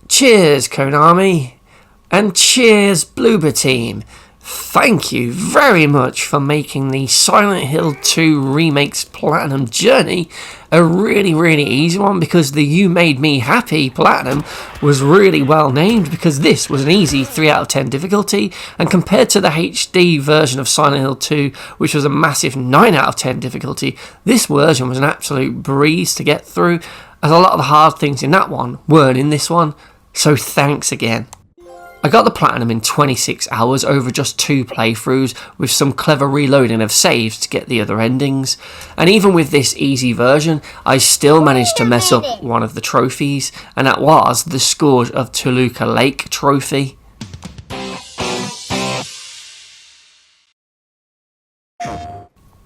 Cheers, Konami, and cheers, Bloober Team. Thank you very much for making the Silent Hill 2 Remake's Platinum journey a really easy one, because the You Made Me Happy Platinum was really well named, because this was an easy 3 out of 10 difficulty, and compared to the HD version of Silent Hill 2, which was a massive 9 out of 10 difficulty, this version was an absolute breeze to get through, as a lot of the hard things in that one weren't in this one, so thanks again. I got the Platinum in 26 hours over just 2 playthroughs, with some clever reloading of saves to get the other endings. And even with this easy version, I still managed to mess up one of the trophies, and that was the Scourge of Toluca Lake trophy.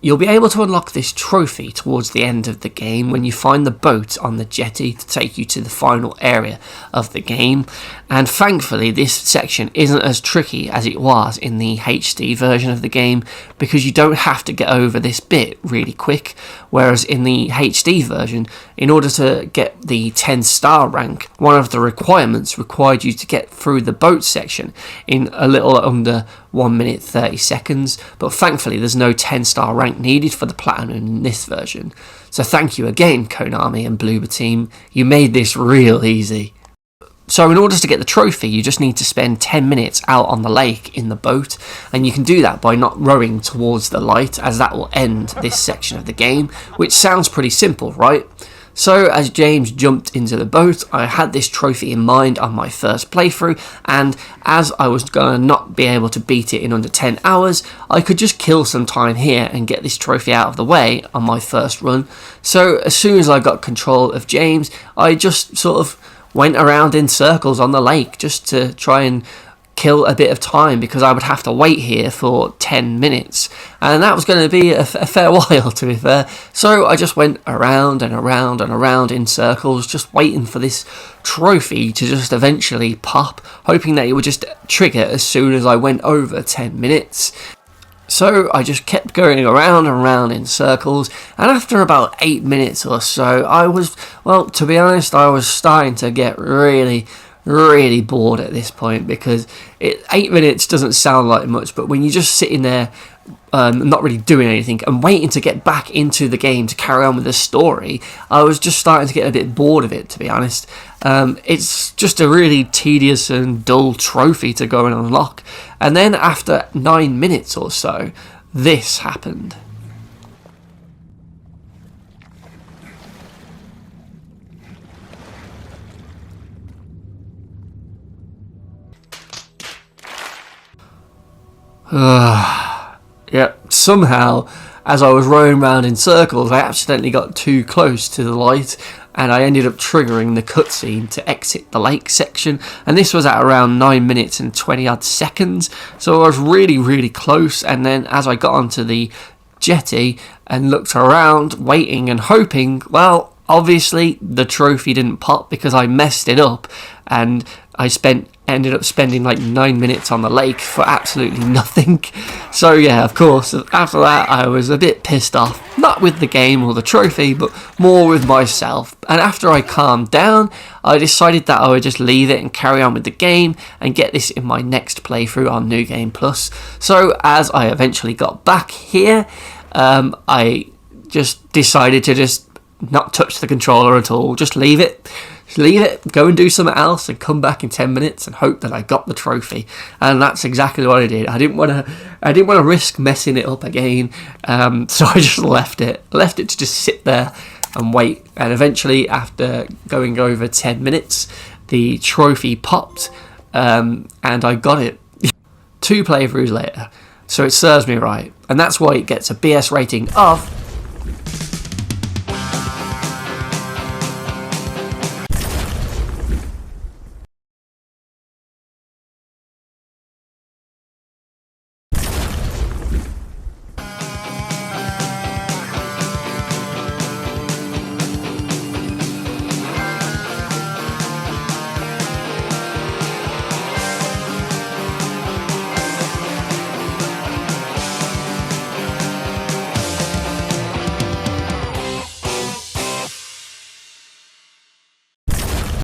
You'll be able to unlock this trophy towards the end of the game when you find the boat on the jetty to take you to the final area of the game, and thankfully this section isn't as tricky as it was in the HD version of the game, because you don't have to get over this bit really quick, whereas in the HD version, in order to get the 10-star rank, one of the requirements required you to get through the boat section in a little under 1 minute 30 seconds, but thankfully there's no 10-star rank needed for the Platinum in this version. So thank you again, Konami and Bloober Team, you made this real easy. So in order to get the trophy, you just need to spend 10 minutes out on the lake in the boat, and you can do that by not rowing towards the light, as that will end this section of the game, which sounds pretty simple, right? So as James jumped into the boat, I had this trophy in mind on my first playthrough, and as I was going to not be able to beat it in under 10 hours, I could just kill some time here and get this trophy out of the way on my first run. So as soon as I got control of James, I just sort of went around in circles on the lake just to try and kill a bit of time, because I would have to wait here for 10 minutes, and that was going to be a fair while, to be fair. So I just went around and around and around in circles, just waiting for this trophy to just eventually pop, hoping that it would just trigger as soon as I went over 10 minutes. So I just kept going around and around in circles, and after about 8 minutes or so, I was, well, to be honest, I was starting to get really bored at this point, because 8 minutes doesn't sound like much, but when you're just sitting there not really doing anything and waiting to get back into the game to carry on with the story, I was just starting to get a bit bored of it, to be honest. It's just a really tedious and dull trophy to go and unlock, and then after 9 minutes or so, this happened. Yep, somehow, as I was rowing around in circles, I accidentally got too close to the light, and I ended up triggering the cutscene to exit the lake section, and this was at around 9 minutes and 20 odd seconds, so I was really close. And then as I got onto the jetty and looked around, waiting and hoping, well, obviously the trophy didn't pop because I messed it up, and I ended up spending like 9 minutes on the lake for absolutely nothing. So yeah, of course, after that I was a bit pissed off, not with the game or the trophy, but more with myself. And after I calmed down, I decided that I would just leave it and carry on with the game and get this in my next playthrough on New Game Plus. So as I eventually got back here, I just decided to just not touch the controller at all, just leave it, go and do something else, and come back in 10 minutes and hope that I got the trophy. And that's exactly what I did. I didn't want to risk messing it up again, so I just left it to just sit there and wait. And eventually, after going over 10 minutes, the trophy popped, and I got it 2 playthroughs later. So it serves me right, and that's why it gets a BS rating of